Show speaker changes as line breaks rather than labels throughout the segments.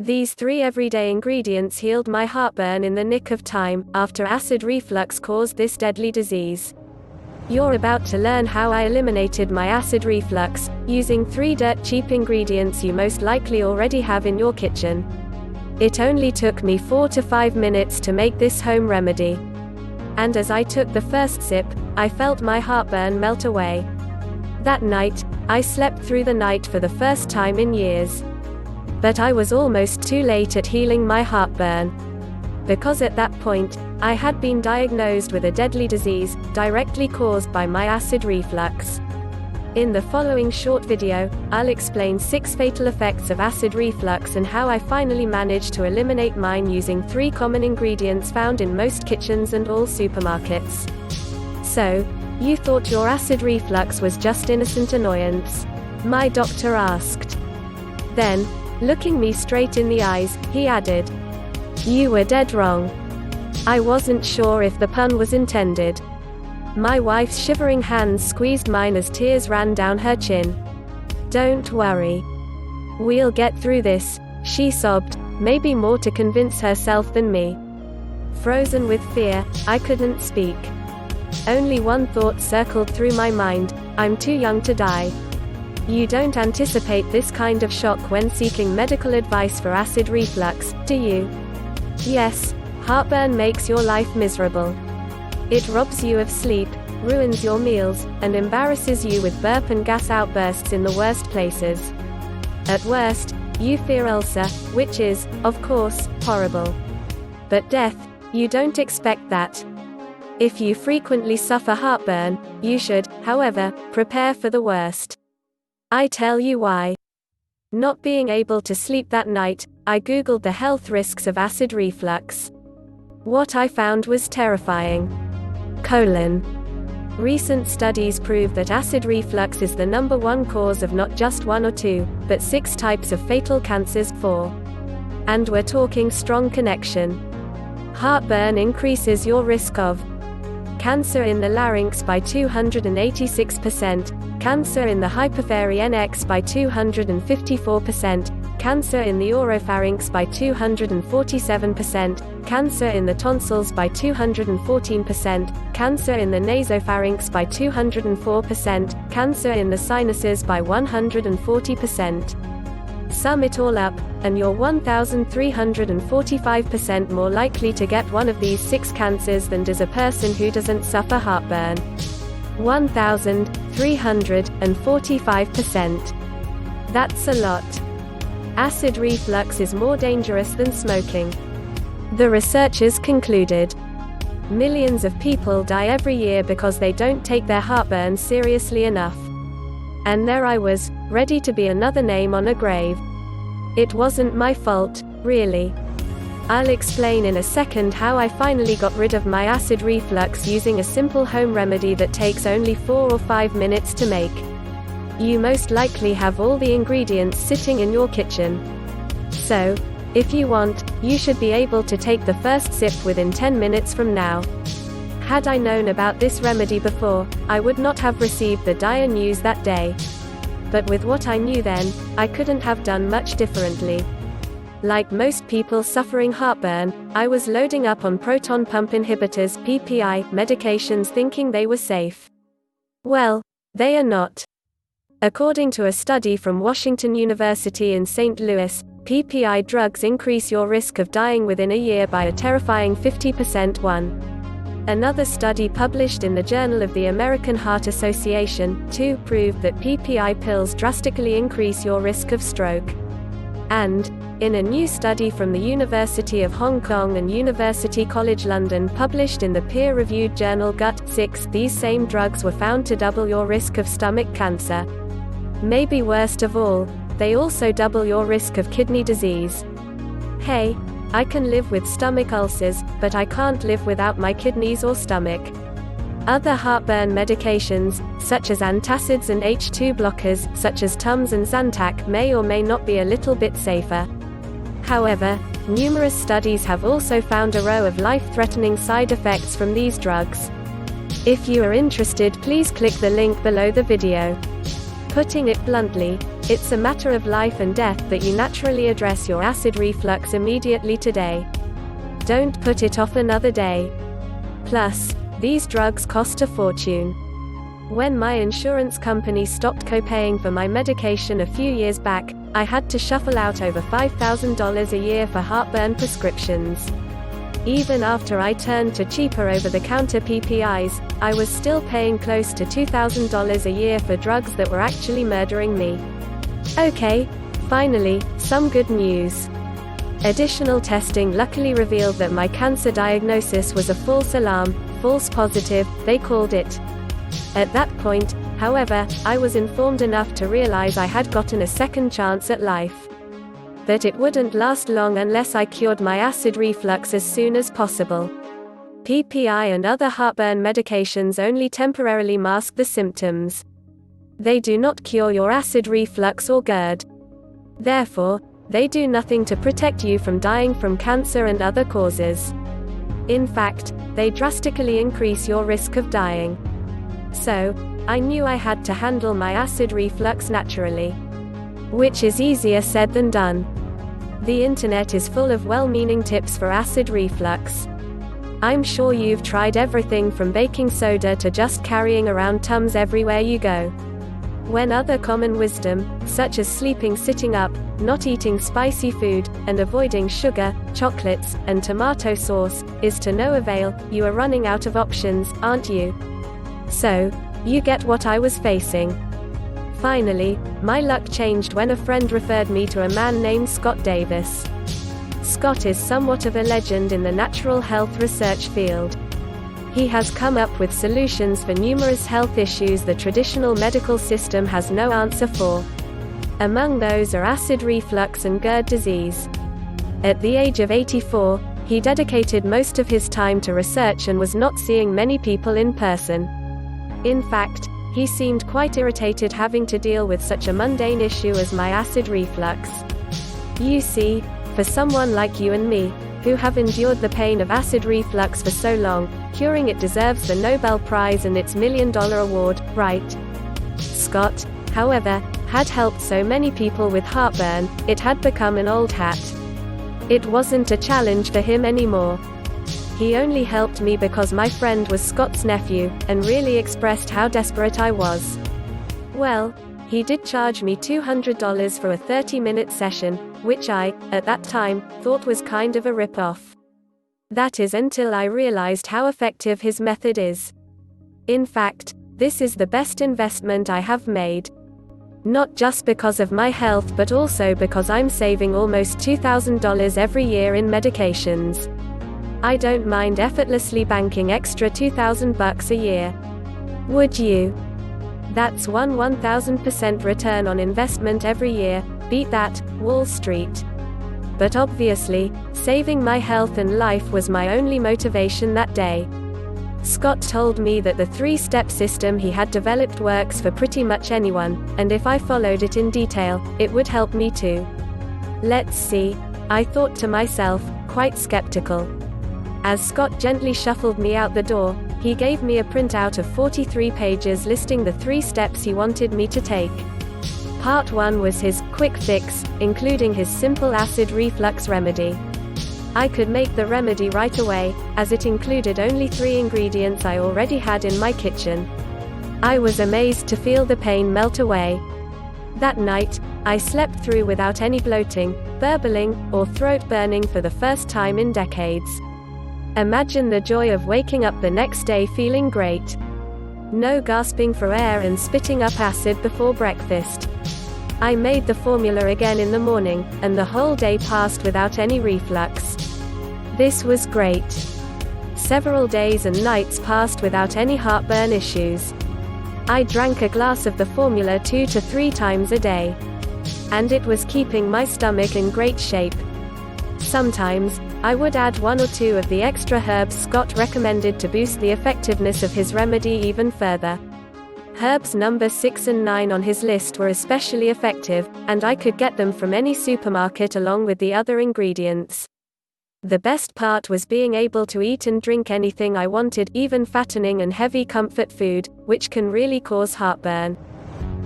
These 3 everyday ingredients healed my heartburn in the nick of time, after acid reflux caused this deadly disease. You're about to learn how I eliminated my acid reflux, using 3 dirt-cheap ingredients you most likely already have in your kitchen. It only took me 4 to 5 minutes to make this home remedy. And as I took the first sip, I felt my heartburn melt away. That night, I slept through the night for the first time in years. But I was almost too late at healing my heartburn. Because at that point, I had been diagnosed with a deadly disease, directly caused by my acid reflux. In the following short video, I'll explain 6 fatal effects of acid reflux and how I finally managed to eliminate mine using 3 common ingredients found in most kitchens and all supermarkets. So, you thought your acid reflux was just innocent annoyance? My doctor asked. Then, looking me straight in the eyes, he added, "You were dead wrong." I wasn't sure if the pun was intended. My wife's shivering hands squeezed mine as tears ran down her chin. "Don't worry. We'll get through this," she sobbed, maybe more to convince herself than me. Frozen with fear, I couldn't speak. Only one thought circled through my mind: I'm too young to die. You don't anticipate this kind of shock when seeking medical advice for acid reflux, do you? Yes, heartburn makes your life miserable. It robs you of sleep, ruins your meals, and embarrasses you with burp and gas outbursts in the worst places. At worst, you fear ulcer, which is, of course, horrible. But death, you don't expect that. If you frequently suffer heartburn, you should, however, prepare for the worst. I tell you why. Not being able to sleep that night, I googled the health risks of acid reflux. What I found was terrifying. Recent studies prove that acid reflux is the #1 cause of not just 1 or 2, but 6 types of fatal cancers. 4. And we're talking strong connection. Heartburn increases your risk of cancer in the larynx by 286%, cancer in the hypophyry NX by 254%, cancer in the oropharynx by 247%, cancer in the tonsils by 214%, cancer in the nasopharynx by 204%, cancer in the sinuses by 140%. Sum it all up, and you're 1,345% more likely to get one of these 6 cancers than does a person who doesn't suffer heartburn. 1,345%. That's a lot. Acid reflux is more dangerous than smoking. The researchers concluded. Millions of people die every year because they don't take their heartburn seriously enough. And there I was, ready to be another name on a grave. It wasn't my fault, really. I'll explain in a second how I finally got rid of my acid reflux using a simple home remedy that takes only 4 or 5 minutes to make. You most likely have all the ingredients sitting in your kitchen. So, if you want, you should be able to take the first sip within 10 minutes from now. Had I known about this remedy before, I would not have received the dire news that day. But with what I knew then, I couldn't have done much differently. Like most people suffering heartburn, I was loading up on proton pump inhibitors (PPI) medications thinking they were safe. Well, they are not. According to a study from Washington University in St. Louis, PPI drugs increase your risk of dying within a year by a terrifying 50%. Another study published in the Journal of the American Heart Association, 2, proved that PPI pills drastically increase your risk of stroke. And, in a new study from the University of Hong Kong and University College London published in the peer-reviewed journal Gut, 6, these same drugs were found to double your risk of stomach cancer. Maybe worst of all, they also double your risk of kidney disease. Hey, I can live with stomach ulcers, but I can't live without my kidneys or stomach. Other heartburn medications, such as antacids and H2 blockers, such as Tums and Zantac, may or may not be a little bit safer. However, numerous studies have also found a row of life-threatening side effects from these drugs. If you are interested, please click the link below the video. Putting it bluntly, It's a matter of life and death that you naturally address your acid reflux immediately today. Don't put it off another day. Plus, these drugs cost a fortune. When my insurance company stopped co-paying for my medication a few years back, I had to shuffle out over $5,000 a year for heartburn prescriptions. Even after I turned to cheaper over-the-counter PPIs, I was still paying close to $2,000 a year for drugs that were actually murdering me. Okay, finally, some good news. Additional testing luckily revealed that my cancer diagnosis was a false alarm, false positive, they called it. At that point, however, I was informed enough to realize I had gotten a second chance at life. That it wouldn't last long unless I cured my acid reflux as soon as possible. PPI and other heartburn medications only temporarily mask the symptoms. They do not cure your acid reflux or GERD. Therefore, they do nothing to protect you from dying from cancer and other causes. In fact, they drastically increase your risk of dying. So, I knew I had to handle my acid reflux naturally. Which is easier said than done. The internet is full of well-meaning tips for acid reflux. I'm sure you've tried everything from baking soda to just carrying around Tums everywhere you go. When other common wisdom, such as sleeping sitting up, not eating spicy food, and avoiding sugar, chocolates, and tomato sauce, is to no avail, you are running out of options, aren't you? So, you get what I was facing. Finally, my luck changed when a friend referred me to a man named Scott Davis. Scott is somewhat of a legend in the natural health research field. He has come up with solutions for numerous health issues the traditional medical system has no answer for. Among those are acid reflux and GERD disease. At the age of 84, he dedicated most of his time to research and was not seeing many people in person. In fact, he seemed quite irritated having to deal with such a mundane issue as my acid reflux. You see, for someone like you and me, who have endured the pain of acid reflux for so long, curing it deserves the Nobel Prize and its $1 million award, right? Scott, however, had helped so many people with heartburn, it had become an old hat. It wasn't a challenge for him anymore. He only helped me because my friend was Scott's nephew, and really expressed how desperate I was. Well, he did charge me $200 for a 30-minute session, which I, at that time, thought was kind of a rip-off. That is until I realized how effective his method is. In fact, this is the best investment I have made. Not just because of my health but also because I'm saving almost $2,000 every year in medications. I don't mind effortlessly banking extra $2,000 a year. Would you? That's 1,000% return on investment every year, beat that, Wall Street. But obviously, saving my health and life was my only motivation that day. Scott told me that the 3-step system he had developed works for pretty much anyone, and if I followed it in detail, it would help me too. Let's see, I thought to myself, quite skeptical. As Scott gently shuffled me out the door, he gave me a printout of 43 pages listing the 3 steps he wanted me to take. Part 1 was his quick fix, including his simple acid reflux remedy. I could make the remedy right away, as it included only 3 ingredients I already had in my kitchen. I was amazed to feel the pain melt away. That night, I slept through without any bloating, burbling, or throat burning for the first time in decades. Imagine the joy of waking up the next day feeling great. No gasping for air and spitting up acid before breakfast. I made the formula again in the morning, and the whole day passed without any reflux. This was great. Several days and nights passed without any heartburn issues. I drank a glass of the formula 2 to 3 times a day. And it was keeping my stomach in great shape. Sometimes, I would add 1 or 2 of the extra herbs Scott recommended to boost the effectiveness of his remedy even further. Herbs number 6 and 9 on his list were especially effective, and I could get them from any supermarket along with the other ingredients. The best part was being able to eat and drink anything I wanted, even fattening and heavy comfort food, which can really cause heartburn.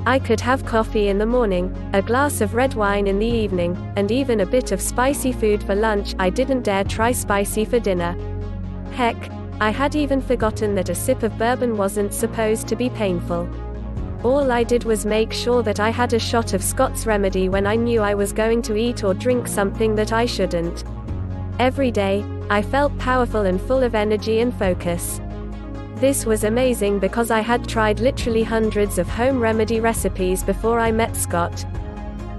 I could have coffee in the morning, a glass of red wine in the evening, and even a bit of spicy food for lunch. I didn't dare try spicy for dinner. Heck, I had even forgotten that a sip of bourbon wasn't supposed to be painful. All I did was make sure that I had a shot of Scott's Remedy when I knew I was going to eat or drink something that I shouldn't. Every day, I felt powerful and full of energy and focus. This was amazing because I had tried literally hundreds of home remedy recipes before I met Scott.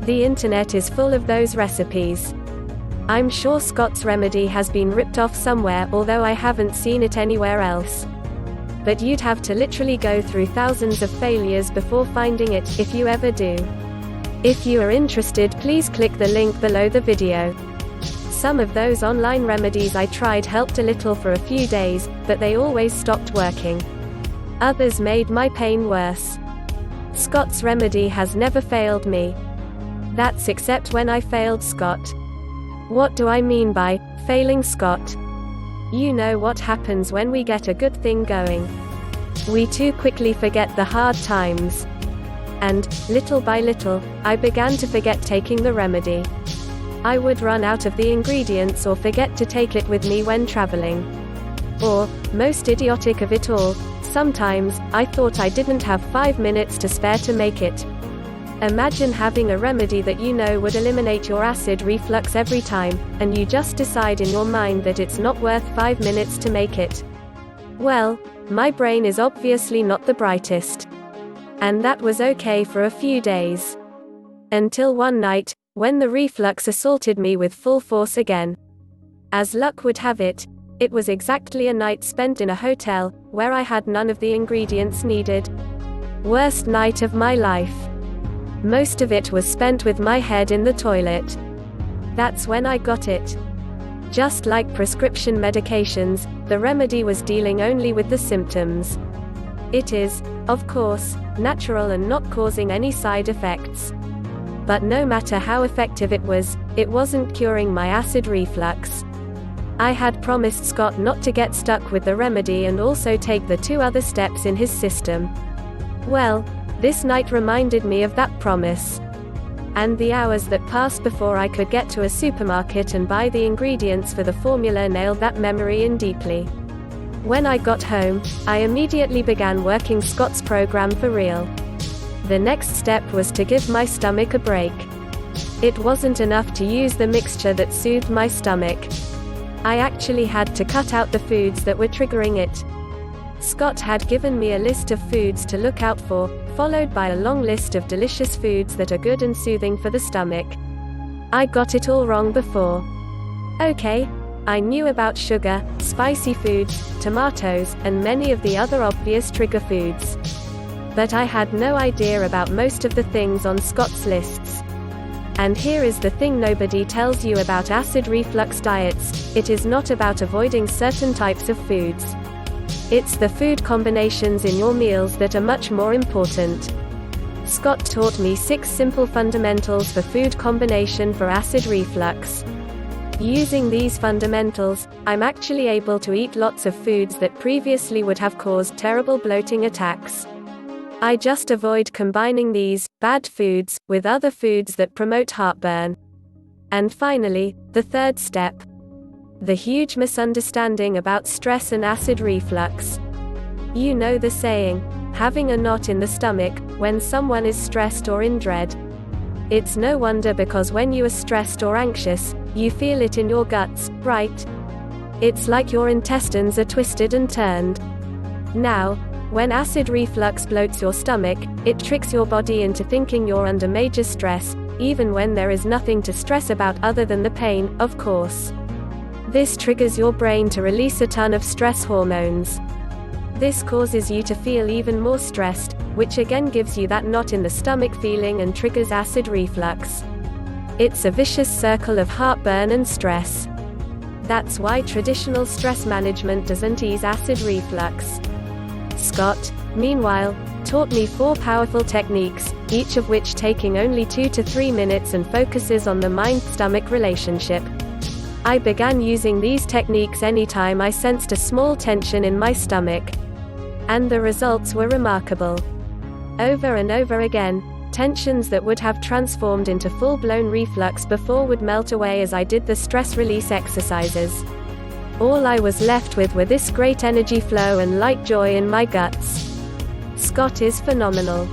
The internet is full of those recipes. I'm sure Scott's Remedy has been ripped off somewhere, although I haven't seen it anywhere else. But you'd have to literally go through thousands of failures before finding it, if you ever do. If you are interested, please click the link below the video. Some of those online remedies I tried helped a little for a few days, but they always stopped working. Others made my pain worse. Scott's Remedy has never failed me. That's except when I failed Scott. What do I mean by failing Scott? You know what happens when we get a good thing going. We too quickly forget the hard times. And, little by little, I began to forget taking the remedy. I would run out of the ingredients or forget to take it with me when traveling. Or, most idiotic of it all, sometimes, I thought I didn't have 5 minutes to spare to make it. Imagine having a remedy that you know would eliminate your acid reflux every time, and you just decide in your mind that it's not worth 5 minutes to make it. Well, my brain is obviously not the brightest. And that was okay for a few days. Until one night, when the reflux assaulted me with full force again. As luck would have it, it was exactly a night spent in a hotel, where I had none of the ingredients needed. Worst night of my life. Most of it was spent with my head in the toilet. That's when I got it. Just like prescription medications, the remedy was dealing only with the symptoms. It is, of course, natural and not causing any side effects. But no matter how effective it wasn't curing my acid reflux. I had promised Scott not to get stuck with the remedy and also take the 2 other steps in his system. Well, this night reminded me of that promise. And the hours that passed before I could get to a supermarket and buy the ingredients for the formula nailed that memory in deeply. When I got home, I immediately began working Scott's program for real. The next step was to give my stomach a break. It wasn't enough to use the mixture that soothed my stomach. I actually had to cut out the foods that were triggering it. Scott had given me a list of foods to look out for, followed by a long list of delicious foods that are good and soothing for the stomach. I got it all wrong before. Okay, I knew about sugar, spicy foods, tomatoes, and many of the other obvious trigger foods. But I had no idea about most of the things on Scott's lists. And here is the thing nobody tells you about acid reflux diets: it is not about avoiding certain types of foods. It's the food combinations in your meals that are much more important. Scott taught me 6 simple fundamentals for food combination for acid reflux. Using these fundamentals, I'm actually able to eat lots of foods that previously would have caused terrible bloating attacks. I just avoid combining these bad foods with other foods that promote heartburn. And finally, the 3rd step. The huge misunderstanding about stress and acid reflux. You know the saying, having a knot in the stomach, when someone is stressed or in dread. It's no wonder, because when you are stressed or anxious, you feel it in your guts, right? It's like your intestines are twisted and turned. Now, when acid reflux bloats your stomach, it tricks your body into thinking you're under major stress, even when there is nothing to stress about other than the pain, of course. This triggers your brain to release a ton of stress hormones. This causes you to feel even more stressed, which again gives you that knot in the stomach feeling and triggers acid reflux. It's a vicious circle of heartburn and stress. That's why traditional stress management doesn't ease acid reflux. Scott, meanwhile, taught me 4 powerful techniques, each of which taking only 2 to 3 minutes and focuses on the mind-stomach relationship. I began using these techniques anytime I sensed a small tension in my stomach. And the results were remarkable. Over and over again, tensions that would have transformed into full-blown reflux before would melt away as I did the stress release exercises. All I was left with were this great energy flow and light joy in my guts. Scott is phenomenal.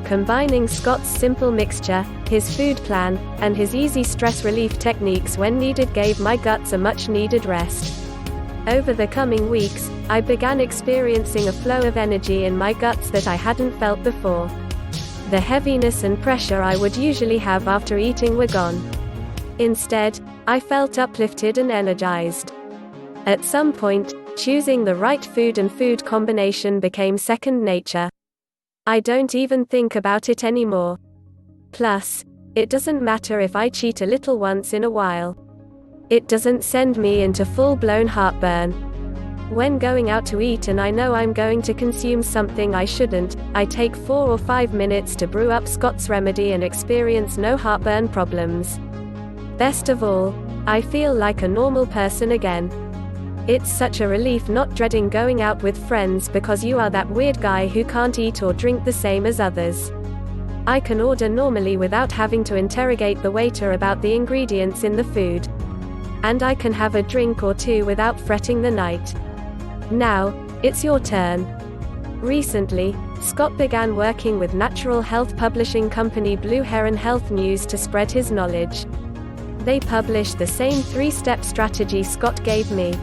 Combining Scott's simple mixture, his food plan, and his easy stress relief techniques when needed gave my guts a much-needed rest. Over the coming weeks, I began experiencing a flow of energy in my guts that I hadn't felt before. The heaviness and pressure I would usually have after eating were gone. Instead, I felt uplifted and energized. At some point, choosing the right food and food combination became second nature. I don't even think about it anymore. Plus, it doesn't matter if I cheat a little once in a while. It doesn't send me into full-blown heartburn. When going out to eat and I know I'm going to consume something I shouldn't, I take 4 or 5 minutes to brew up Scott's remedy and experience no heartburn problems. Best of all, I feel like a normal person again. It's such a relief not dreading going out with friends because you are that weird guy who can't eat or drink the same as others. I can order normally without having to interrogate the waiter about the ingredients in the food. And I can have a drink or two without fretting the night. Now, it's your turn. Recently, Scott began working with natural health publishing company Blue Heron Health News to spread his knowledge. They published the same 3-step strategy Scott gave me.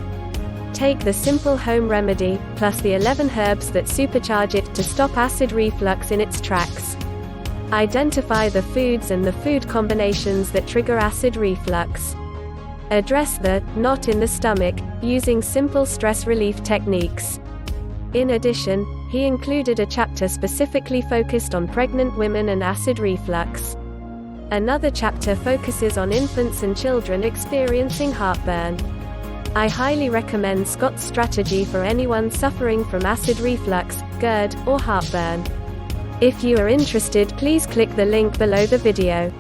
Take the simple home remedy, plus the 11 herbs that supercharge it to stop acid reflux in its tracks. Identify the foods and the food combinations that trigger acid reflux. Address the knot in the stomach, using simple stress relief techniques. In addition, he included a chapter specifically focused on pregnant women and acid reflux. Another chapter focuses on infants and children experiencing heartburn. I highly recommend Scott's strategy for anyone suffering from acid reflux, GERD, or heartburn. If you are interested, please click the link below the video.